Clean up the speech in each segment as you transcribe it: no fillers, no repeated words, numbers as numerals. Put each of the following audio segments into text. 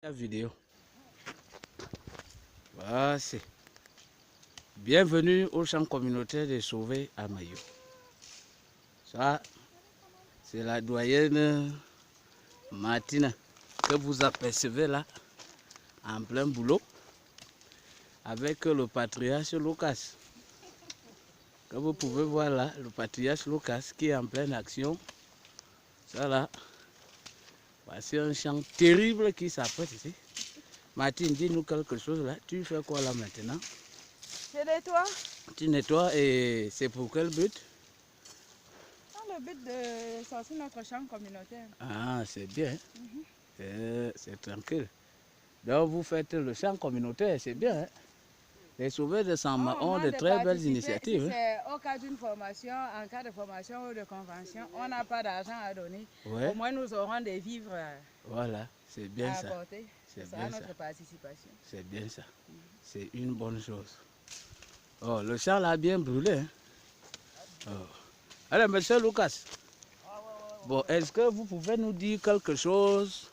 La vidéo. Voici. Bienvenue au champ communautaire des Sauvés à Mayo. Ça, c'est la doyenne Martine que vous apercevez là, en plein boulot, avec le patriarche Lucas. Que vous pouvez voir là, le patriarche Lucas qui est en pleine action. Ça là, voici un champ terrible qui s'apprête ici. Martine, dis-nous quelque chose là. Tu fais quoi là maintenant? Je nettoie. Tu nettoies et c'est pour quel but? Le but de sortir notre champ communautaire. Ah, c'est bien. C'est tranquille. Donc vous faites le champ communautaire, c'est bien. Hein? Les Sauvés de Samba ont de très belles initiatives. Si c'est au cas d'une formation, en cas de formation ou de convention, on n'a pas d'argent à donner. Ouais. Au moins nous aurons des vivres voilà, c'est bien à ça. apporter. C'est ça bien notre ça. participation. C'est bien ça. C'est une bonne chose. Oh, le champ là a bien brûlé. Hein? Oh. Allez, monsieur Lucas. Bon, est-ce que vous pouvez nous dire quelque chose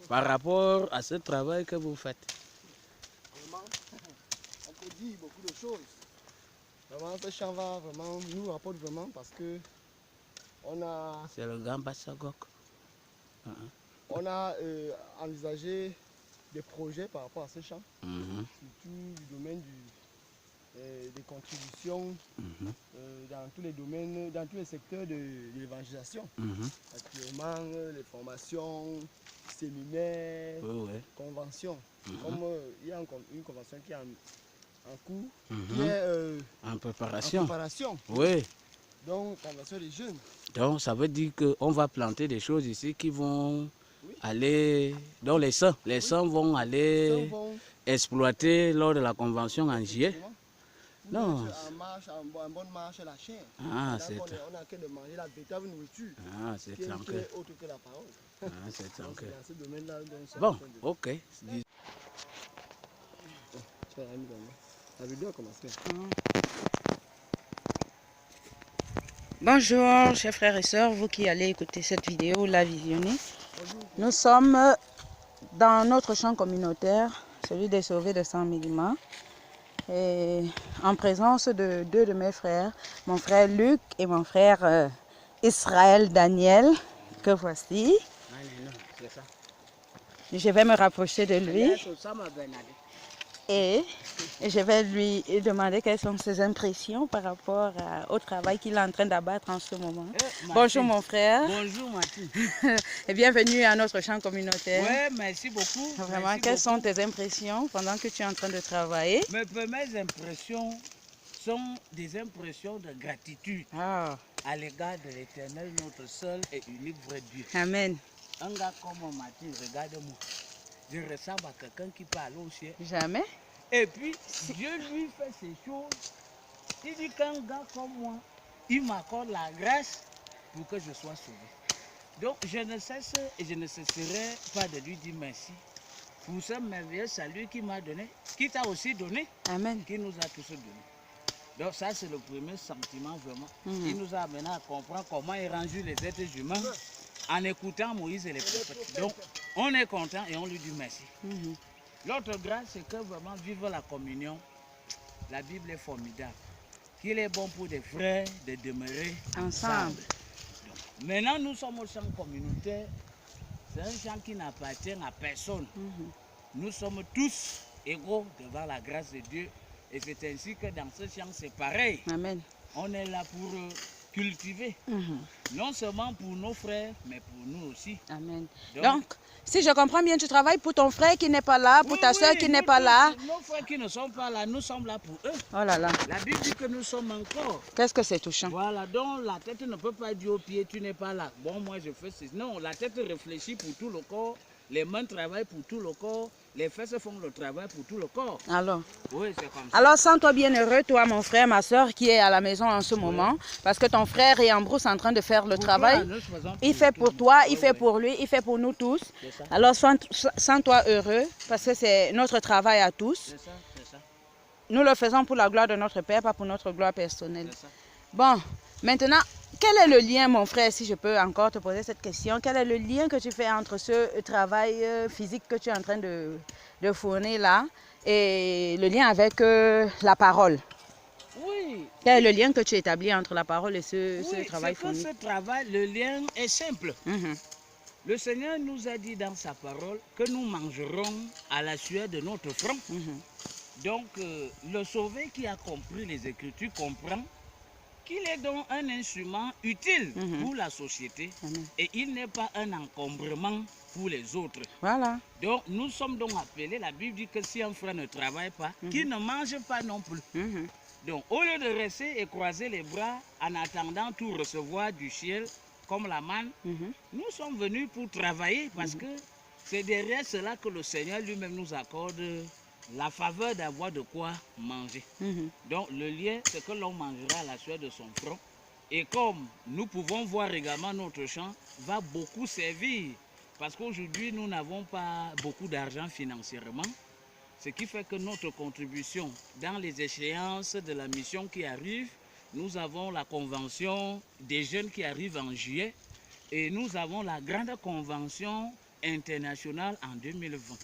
par rapport à ce travail que vous faites? Vraiment, on peut dire beaucoup de choses. Vraiment, ce champ va vraiment nous rapporte vraiment parce que on a. C'est le Gamba Sagok. On a envisagé des projets par rapport à ce champ, surtout du domaine des contributions dans tous les domaines, dans tous les secteurs de l'évangélisation. Actuellement, les formations, séminaires, conventions. Comme il y a une convention qui est en cours, qui est en préparation. Oui. Donc, convention des jeunes. Donc, ça veut dire qu'on va planter des choses ici qui vont aller, donc les saints vont aller exploiter lors de la convention en juillet. Non. En bonne marche la chair. Ah, c'est on a que de manger la véritable nourriture. Ah, c'est tranquille. Qui est autre que la parole. Ah, c'est tranquille. Dans ce domaine-là, bon, ok. La vidéo a commencé. Bonjour, chers frères et sœurs, vous qui allez écouter cette vidéo, la visionner. Nous sommes dans notre champ communautaire, celui des Sauvés de Saint-Mélima. Et en présence de deux de mes frères, mon frère Luc et mon frère Israël Daniel, que voici. Je vais me rapprocher de lui et je vais lui demander quelles sont ses impressions par rapport au travail qu'il est en train d'abattre en ce moment. Bonjour mon frère. Bonjour Martine. Et bienvenue à notre champ communautaire. Oui, merci beaucoup. Vraiment, merci quelles beaucoup. sont tes impressions pendant que tu es en train de travailler? Mes premières impressions sont des impressions de gratitude à l'égard de l'Éternel, notre seul et unique vrai Dieu. Amen. Un gars comme Martine, regarde-moi. Je ressemble à quelqu'un qui parle au ciel. Jamais. Et puis, Dieu lui fait ces choses. Il dit qu'un gars comme moi, il m'accorde la grâce pour que je sois sauvé. Donc, je ne cesse et je ne cesserai pas de lui dire merci pour ce merveilleux salut qu'il m'a donné, qu'il t'a aussi donné, Amen. qu'il nous a tous donné. Donc, ça, c'est le premier sentiment vraiment. Il nous a amené à comprendre comment il range les êtres humains en écoutant Moïse et les prophètes. Donc, on est content et on lui dit merci. L'autre grâce, c'est que vraiment vivre la communion, la Bible est formidable. Qu'il est bon pour des frères de demeurer ensemble. Donc, maintenant, nous sommes au champ communautaire. C'est un champ qui n'appartient à personne. Nous sommes tous égaux devant la grâce de Dieu. Et c'est ainsi que dans ce champ, c'est pareil. Amen. On est là pour cultiver. Non seulement pour nos frères, mais pour nous aussi. Amen. Donc, si je comprends bien, tu travailles pour ton frère qui n'est pas là, pour ta soeur qui n'est pas là. Nos frères qui ne sont pas là, nous sommes là pour eux. Oh là là. La Bible dit que nous sommes encore. Qu'est-ce que c'est touchant? Voilà, donc la tête ne peut pas dire au pied, tu n'es pas là. Bon, moi je fais ceci. Non, la tête réfléchit pour tout le corps. Les mains travaillent pour tout le corps. Les fesses font le travail pour tout le corps. Alors, oui, c'est comme ça. Alors, sens-toi bien heureux, toi, mon frère, ma soeur, qui est à la maison en ce moment, parce que ton frère est en brousse en train de faire le travail. Il fait pour toi, il fait pour lui, il fait pour nous tous. Alors, sens-toi heureux, parce que c'est notre travail à tous. C'est ça, c'est ça. Nous le faisons pour la gloire de notre Père, pas pour notre gloire personnelle. Bon, maintenant, quel est le lien, mon frère, si je peux encore te poser cette question, quel est le lien que tu fais entre ce travail physique que tu es en train de fournir là et le lien avec la parole? Oui. Quel est le lien que tu établis entre la parole et ce travail fourni? Ce travail, le lien est simple. Le Seigneur nous a dit dans sa parole que nous mangerons à la sueur de notre front. Donc, le sauvé qui a compris les Écritures comprend qu'il est donc un instrument utile pour la société et il n'est pas un encombrement pour les autres. Voilà. Donc, nous sommes donc appelés, la Bible dit que si un frère ne travaille pas, qu'il ne mange pas non plus. Donc, au lieu de rester et croiser les bras en attendant tout recevoir du ciel, comme la manne, nous sommes venus pour travailler parce que c'est derrière cela que le Seigneur lui-même nous accorde la faveur d'avoir de quoi manger. Donc, le lien, c'est que l'on mangera à la sueur de son front. Et comme nous pouvons voir également, notre champ va beaucoup servir parce qu'aujourd'hui, nous n'avons pas beaucoup d'argent financièrement. Ce qui fait que notre contribution dans les échéances de la mission qui arrive, nous avons la convention des jeunes qui arrive en juillet et nous avons la grande convention internationale en 2020.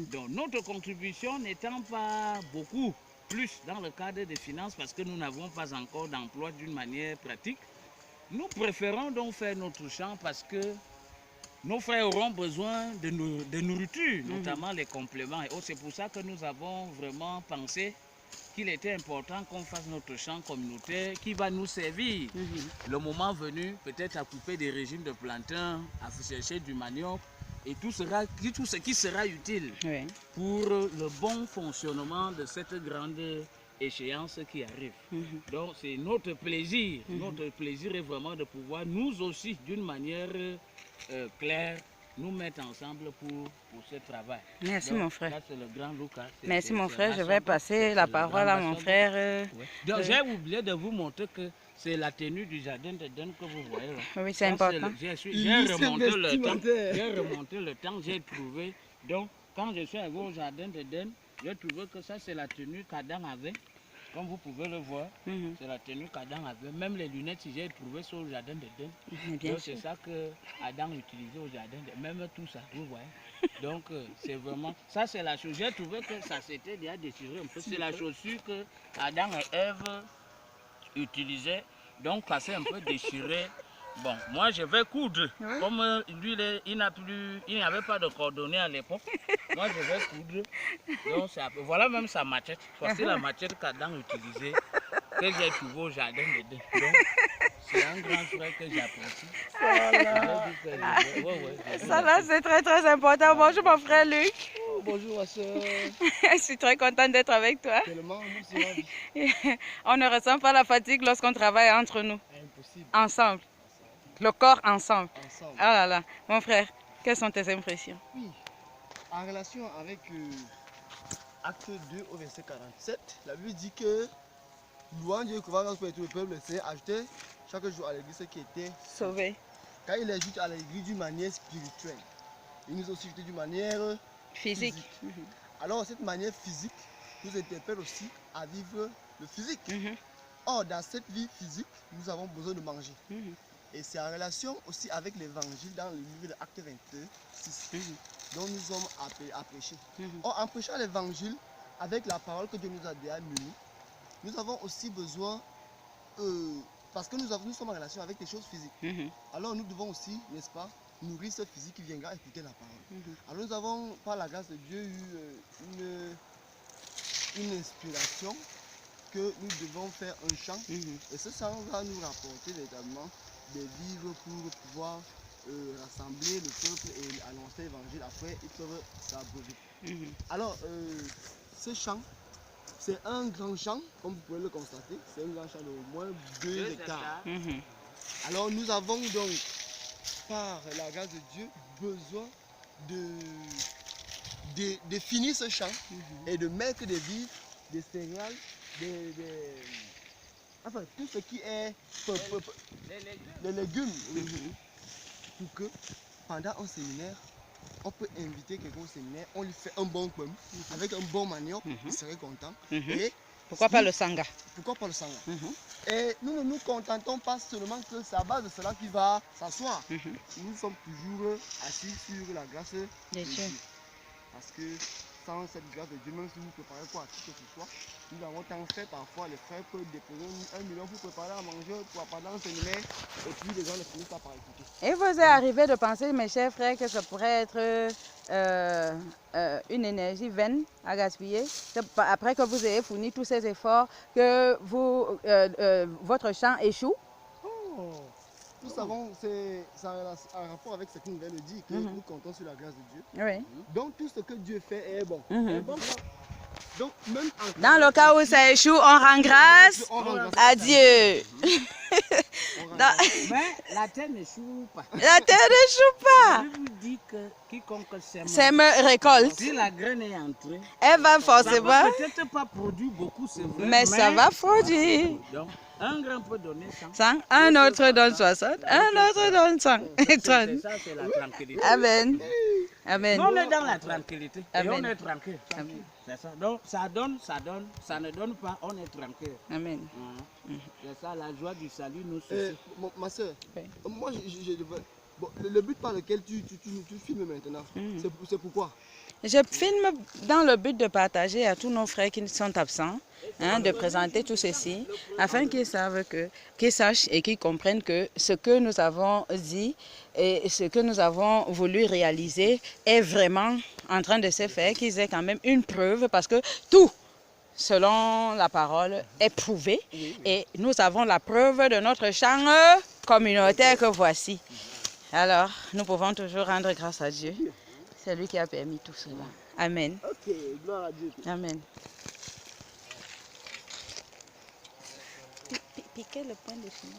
Donc notre contribution n'étant pas beaucoup plus dans le cadre des finances parce que nous n'avons pas encore d'emploi d'une manière pratique, nous préférons donc faire notre champ parce que nos frères auront besoin de nourriture, notamment les compléments. Et c'est pour ça que nous avons vraiment pensé qu'il était important qu'on fasse notre champ communautaire qui va nous servir. Le moment venu, peut-être à couper des régimes de plantain, à chercher du manioc et tout ce qui sera utile pour le bon fonctionnement de cette grande échéance qui arrive. Donc c'est notre plaisir. Notre plaisir est vraiment de pouvoir nous aussi, d'une manière claire, nous mettre ensemble pour ce travail. Merci. Donc, mon frère. Là, c'est le grand Lucas. Merci mon frère. Je vais passer la parole à mon frère. Donc j'ai oublié de vous montrer que c'est la tenue du jardin d'Éden que vous voyez là. Oui, c'est important. J'ai remonté le temps, j'ai trouvé. Donc quand je suis arrivé au jardin d'Éden, j'ai trouvé que ça c'est la tenue qu'Adam avait. Comme vous pouvez le voir, c'est la tenue qu'Adam avait. Même les lunettes, j'ai trouvé sur le jardin d'Éden. Donc c'est ça que Adam utilisait au jardin d'Éden. Même tout ça, vous voyez. Donc c'est vraiment, ça c'est la chose. J'ai trouvé que ça s'était déjà déchiré un peu. C'est la chaussure que Adam et Ève utilisaient. Donc ça s'est un peu déchiré. Bon, moi je vais coudre. Comme lui, il n'y avait pas de cordonnier à l'époque. Moi je vais coudre. Donc, voilà même sa machette. Voici la machette qu'Adam utilisait, que j'ai trouvée au jardin d'Éden. Donc c'est un grand frère que j'apprécie. Voilà. Ça là c'est très très important. Bonjour mon frère Luc. Oh, bonjour ma soeur. Je suis très contente d'être avec toi. Tellement, on ne ressent pas la fatigue lorsqu'on travaille entre nous. Impossible. Ensemble. Le corps ensemble. Ah là là. Mon frère, quelles sont tes impressions? Oui, en relation avec Acte 2 au verset 47, la Bible dit que louant Dieu, que va tout le peuple, c'est ajouter chaque jour à l'église qui était sauvé. Quand il ajoute à l'église d'une manière spirituelle, il nous a aussi ajouté d'une manière physique. Alors cette manière physique nous interpelle aussi à vivre le physique. Or, dans cette vie physique, nous avons besoin de manger. Et c'est en relation aussi avec l'évangile dans le livre de Acte 26, dont nous sommes appelés à prêcher. Or, en prêchant l'évangile, avec la parole que Dieu nous a déjà munie, nous avons aussi besoin, parce que nous sommes en relation avec des choses physiques. Alors nous devons aussi, n'est-ce pas, nourrir ce physique qui viendra écouter la parole. Alors nous avons, par la grâce de Dieu, eu une inspiration que nous devons faire un chant. Et ce chant va nous rapporter véritablement des vivres pour pouvoir rassembler le peuple et annoncer l'évangile. Après, ils peuvent s'abreuver. Alors, ce chant, c'est un grand champ, comme vous pouvez le constater. C'est un grand champ d'au moins 2 hectares. Alors, nous avons donc, par la grâce de Dieu, besoin de finir ce champ et de mettre des vivres, des céréales, enfin, tout ce qui est les légumes. Pour que pendant un séminaire, on peut inviter quelqu'un au séminaire, on lui fait un bon pomme avec un bon manioc, il serait content. Et Pourquoi pas le sanga? Pourquoi pas le sanga? Et nous ne nous contentons pas seulement que c'est à base de cela qui va s'asseoir. Nous sommes toujours assis sur la grâce de Dieu. Parce que sans cette grâce de Dieu, même si vous préparez quoi, qui que ce soit, nous avons tant fait parfois, les frères peuvent déposer 1 million pour préparer à manger pendant un séminaire, et puis les gens ne finissent pas par écouter. Et vous est arrivé de penser, mes chers frères, que ça pourrait être une énergie vaine à gaspiller, après que vous ayez fourni tous ces efforts, que votre champ échoue? Oh, nous savons, c'est un rapport avec ce que nous venons de dire, que nous comptons sur la grâce de Dieu. Oui. Donc tout ce que Dieu fait est bon. Donc, même dans le cas où ça échoue, on rend grâce à Dieu. Mais la terre n'échoue pas. La terre n'échoue pas. Je vous dis que quiconque sème récolte. Si la graine est entrée, elle va forcément. Ça va peut-être pas produire beaucoup, c'est vrai. Mais ça va produire. Donc, un grain peut donner 100. 100, un autre donne 60, un autre donne 100. Ça, c'est la tranquillité. Amen. Amen. On est dans la tranquillité. Amen. Et on est tranquille. C'est ça. Donc, ça donne, ça ne donne pas, on est tranquille. Amen. C'est ça, la joie du salut nous suffit. Ma soeur, oui. Moi, bon, le but par lequel tu filmes maintenant, c'est pourquoi? Je filme dans le but de partager à tous nos frères qui sont absents, de présenter tout ceci, afin qu'ils sachent et qu'ils comprennent que ce que nous avons dit et ce que nous avons voulu réaliser est vraiment en train de se faire, qu'ils aient quand même une preuve, parce que tout, selon la parole, est prouvé. Et nous avons la preuve de notre champ communautaire que voici. Alors, nous pouvons toujours rendre grâce à Dieu. C'est lui qui a permis tout cela. Amen. Ok, gloire à Dieu. Amen. Piquez le point de chemin.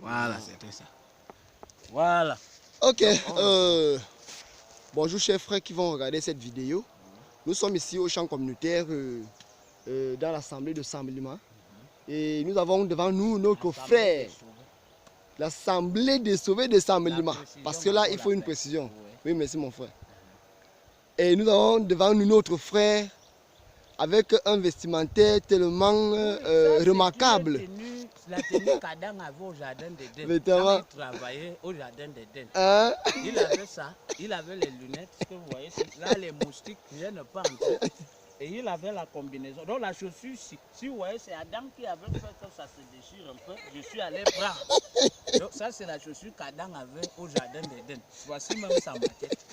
Voilà, c'était ça. Voilà. Ok. Bonjour chers frères qui vont regarder cette vidéo. Nous sommes ici au champ communautaire dans l'assemblée de Saint-Milima. Et nous avons devant nous notre frère. L'assemblée des sauvés de Saint-Milima. Parce que là, il faut une précision. Oui, merci mon frère. Et nous avons devant nous notre frère avec un vestimentaire tellement remarquable. La tenue qu'Adam avait au jardin d'Éden. Quand il travaillait au jardin d'Éden. Hein? Il avait ça, il avait les lunettes que vous voyez, là les moustiques viennent pas entrer. Et il avait la combinaison. Donc la chaussure, si vous voyez, c'est Adam qui avait fait que ça se déchire un peu. Je suis allé prendre. Donc ça c'est la chaussure qu'Adam avait au jardin d'Éden. Voici même sa maquette.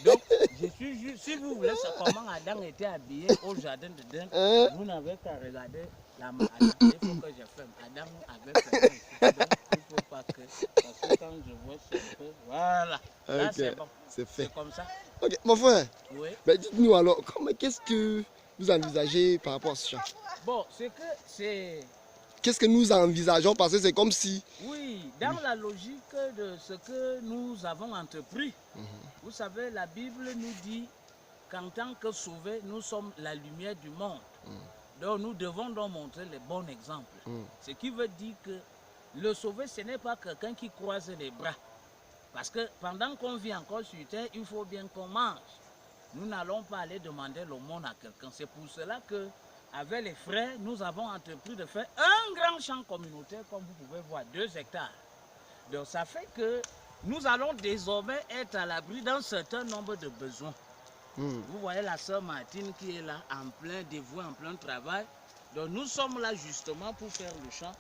Donc je suis juste, si vous voulez savoir comment Adam était habillé au jardin d'Éden, vous n'avez qu'à regarder la maquette. Il faut que je ferme. Adam avait fait ça. Donc il ne faut pas que, parce que quand je vois ce peu, voilà. Là Okay. c'est bon. C'est fait. C'est comme ça. Ok, mon frère. Oui. Ben, dites-nous alors, qu'est-ce que vous envisagez par rapport à ce champ? Bon, c'est que c'est... Qu'est-ce que nous envisageons? Parce que c'est comme si... Oui, dans la logique de ce que nous avons entrepris. Vous savez, la Bible nous dit qu'en tant que sauvés, nous sommes la lumière du monde. Donc nous devons donc montrer le bon exemple. Ce qui veut dire que le sauvé, ce n'est pas quelqu'un qui croise les bras. Parce que pendant qu'on vit encore sur terre, il faut bien qu'on mange. Nous n'allons pas aller demander l'aumône à quelqu'un. C'est pour cela que, avec les frères, nous avons entrepris de faire un grand champ communautaire, comme vous pouvez voir, 2 hectares. Donc ça fait que nous allons désormais être à l'abri d'un certain nombre de besoins. Vous voyez la sœur Martine qui est là, en plein dévoué, en plein travail. Donc nous sommes là justement pour faire le champ.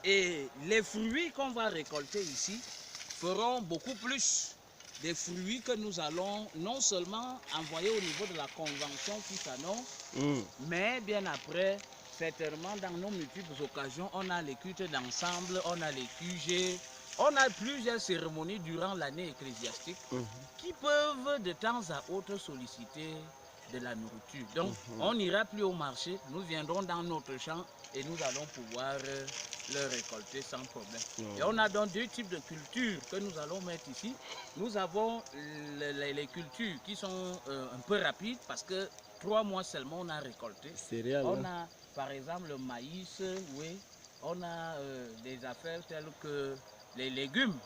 Et les fruits qu'on va récolter ici feront beaucoup plus des fruits que nous allons non seulement envoyer au niveau de la convention qui s'annonce, mais bien après, certainement dans nos multiples occasions, on a les cultes d'ensemble, on a les QG, on a plusieurs cérémonies durant l'année ecclésiastique qui peuvent de temps à autre solliciter de la nourriture. Donc on n'ira plus au marché, nous viendrons dans notre champ et nous allons pouvoir le récolter sans problème. Et on a donc 2 types de cultures que nous allons mettre ici. Nous avons les cultures qui sont un peu rapides parce que 3 mois seulement on a récolté. Céréales, On a par exemple le maïs, oui. On a des affaires telles que les légumes,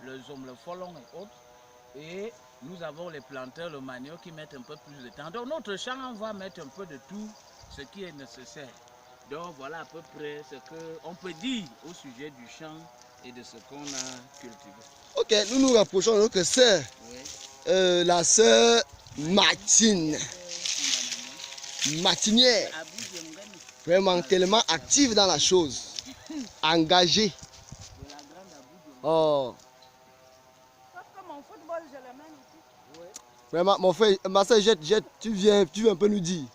le folon et autres. Et nous avons les planteurs, le manioc qui mettent un peu plus de temps. Donc notre champ, on va mettre un peu de tout ce qui est nécessaire. Donc voilà à peu près ce qu'on peut dire au sujet du champ et de ce qu'on a cultivé. Ok, nous nous rapprochons de notre sœur, Oui. la sœur Martine, Martinière, vraiment tellement active dans la chose, engagée. Oh. Vraiment, mon frère, ma soeur, tu viens un peu nous dire.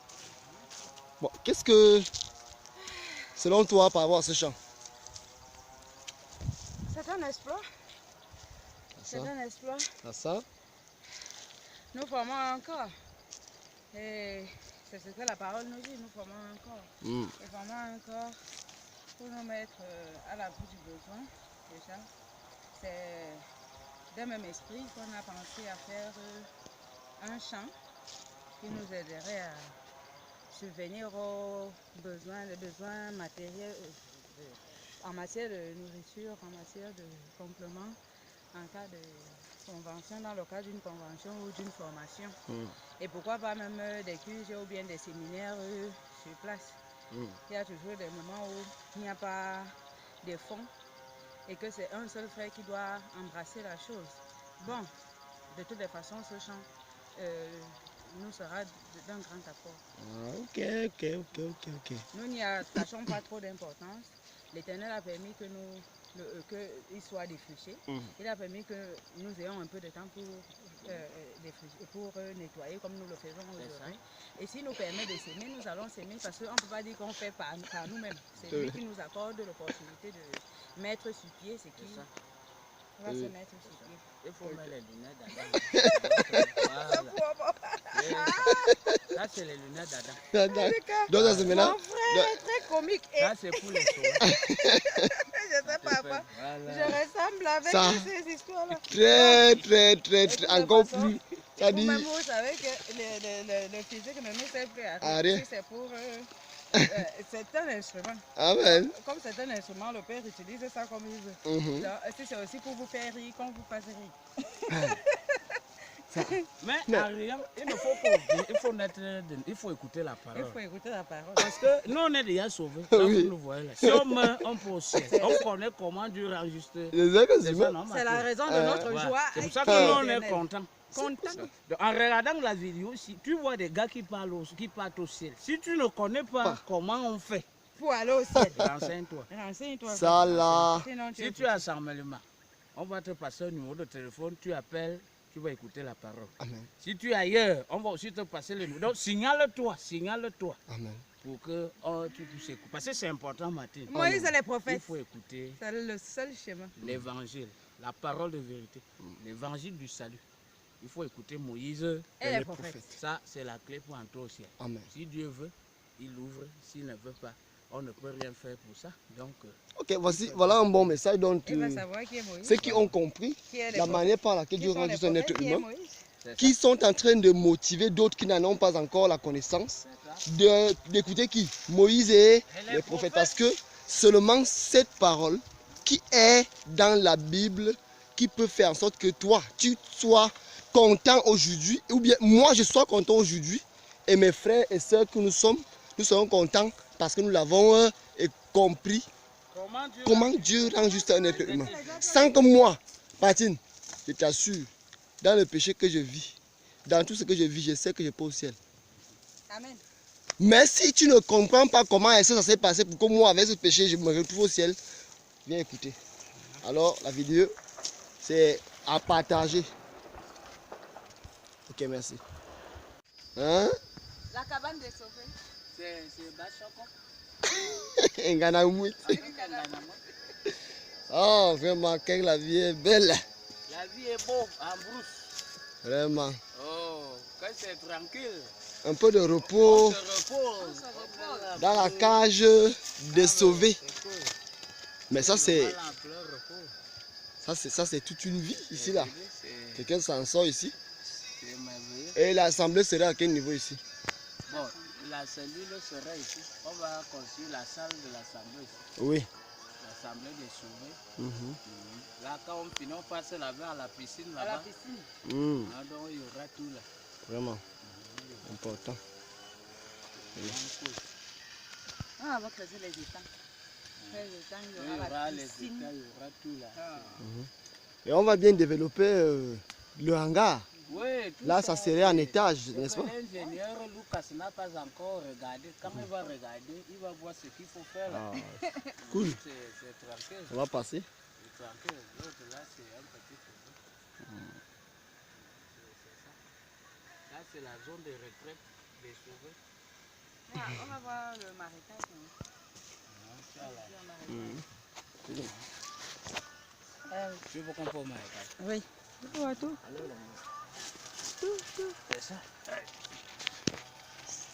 Bon, qu'est-ce que, selon toi, par rapport à ce champ? C'est un exploit. C'est un exploit. Ça? Nous formons un corps. Et c'est ce que la parole nous dit, nous formons un corps. Nous formons un corps pour nous mettre à l'abri du besoin. Déjà, c'est d'un même esprit qu'on a pensé à faire un champ qui nous aiderait à subvenir aux besoins, les besoins matériels en matière de nourriture, en matière de compléments, en cas de convention, dans le cadre d'une convention ou d'une formation. Et pourquoi pas même des QG ou bien des séminaires sur place. Il y a toujours des moments où il n'y a pas de fonds et que c'est un seul frère qui doit embrasser la chose. Bon, de toutes les façons, ce champ nous sera d'un grand apport. Ok. Nous n'y attachons pas trop d'importance. L'Éternel a permis que qu'il soit défriché. Il a permis que nous ayons un peu de temps pour nettoyer comme nous le faisons aujourd'hui. Et s'il nous permet de s'aimer, nous allons s'aimer parce qu'on ne peut pas dire qu'on fait par nous-mêmes. C'est lui qui nous accorde l'opportunité de mettre sur pied ce qui va se mettre sur pied. Il faut mettre les lunettes d'Adam. Ça, c'est les lunettes d'Adam. Donc, ça, c'est maintenant. Mon frère est très comique. Ça, c'est pour les sauvages. Je ne sais pas quoi. Voilà. Je ressemble avec Ça, ces histoires-là. Très, encore plus. Ça dit. Vous-même, vous savez que le physique ne nous sert plus à rien. rien. C'est pour. C'est un instrument. Amen. Comme c'est un instrument, le Père utilise ça comme il veut. Donc, c'est aussi pour vous faire rire, qu'on vous fasse rire. Mais en rien, il ne faut pas il faut écouter la parole. Il faut écouter la parole. Parce que nous, on est déjà sauvés. Là, vous nous voyez là. Si on meurt, on peut au ciel. On connaît comment Dieu enregistre. C'est la raison de notre joie. C'est pour ça que nous, on est contents. En regardant la vidéo, si tu vois des gars qui partent au ciel, si tu ne connais pas comment on fait, pour aller au ciel, renseigne-toi. Renseigne-toi. Ça là. Si tu as Sarmelema, on va te passer un numéro de téléphone, tu appelles, tu vas écouter la parole. Amen. Si tu es ailleurs, on va aussi te passer le numéro. Donc signale-toi. Amen. Pour que tu puisses écouter. Parce que c'est important, Martine. Moïse et les prophètes. Il faut écouter. C'est le seul chemin. L'évangile, la parole de vérité, l'évangile du salut. Il faut écouter Moïse et les prophètes. Ça, c'est la clé pour entrer au ciel. Amen. Si Dieu veut, il ouvre. S'il ne veut pas, on ne peut rien faire pour ça. Donc, Ok, voilà un bon message. Donc, ceux qui ont compris la manière par laquelle Dieu rend juste un être humain, qui sont en train de motiver d'autres qui n'en ont pas encore la connaissance, d'écouter qui? Moïse et les prophètes. Parce que seulement cette parole qui est dans la Bible qui peut faire en sorte que toi, tu sois content aujourd'hui, ou bien moi je sois content aujourd'hui, et mes frères et sœurs que nous serons contents parce que nous l'avons compris. Comment Dieu rend juste un être humain. Sans que moi, Patine, je t'assure, dans le péché que je vis, dans tout ce que je vis, je sais que je peux au ciel. Amen. Mais si tu ne comprends pas comment est-ce que ça s'est passé pour que moi, avec ce péché, je me retrouve au ciel, viens écouter. Alors, la vidéo, c'est à partager. Ok, merci. Hein? La cabane des sauvés. c'est Bachoko. Oh, vraiment, quand la vie est belle. La vie est beau en brousse. Vraiment. Oh, quand c'est tranquille. un peu de repos dans la cage des sauvés. Mais ça c'est toute une vie ici là. Quelqu'un s'en sort ici. Et l'assemblée serait à quel niveau ici? Bon, la cellule serait ici. On va construire la salle de l'assemblée ici. Oui. L'assemblée des sauvés. Là, quand on finit, on passe là-bas à la piscine. Là-bas. À la piscine. Ah, donc il y aura tout là. Vraiment important. Ah, on va creuser les étangs. Il y aura les étangs, il y aura tout là. Et on va bien développer le hangar. Oui, là, ça serait en étage, n'est-ce pas? L'ingénieur Lucas n'a pas encore regardé. Quand il va regarder, il va voir ce qu'il faut faire là. Cool. C'est tranquille. On va passer. C'est tranquille. L'autre là, c'est un petit peu. Là, c'est la zone de retraite des sauvés. On va voir le marécage. Tu veux qu'on peut au marécage? Oui. On voit tout. C'est ça.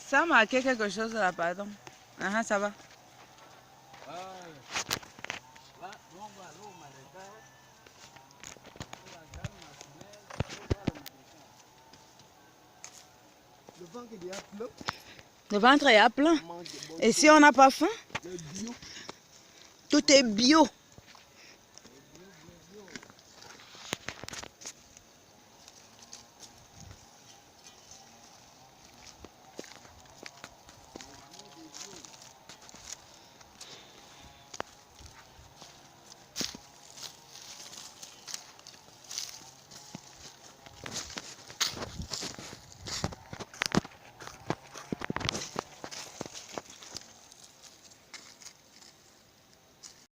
Ça a marqué quelque chose là, pardon. Ah, ça va. Là, on va aller au marécage. Le ventre est déjà plein. Le ventre est à plein. Et si on n'a pas faim? Tout est bio.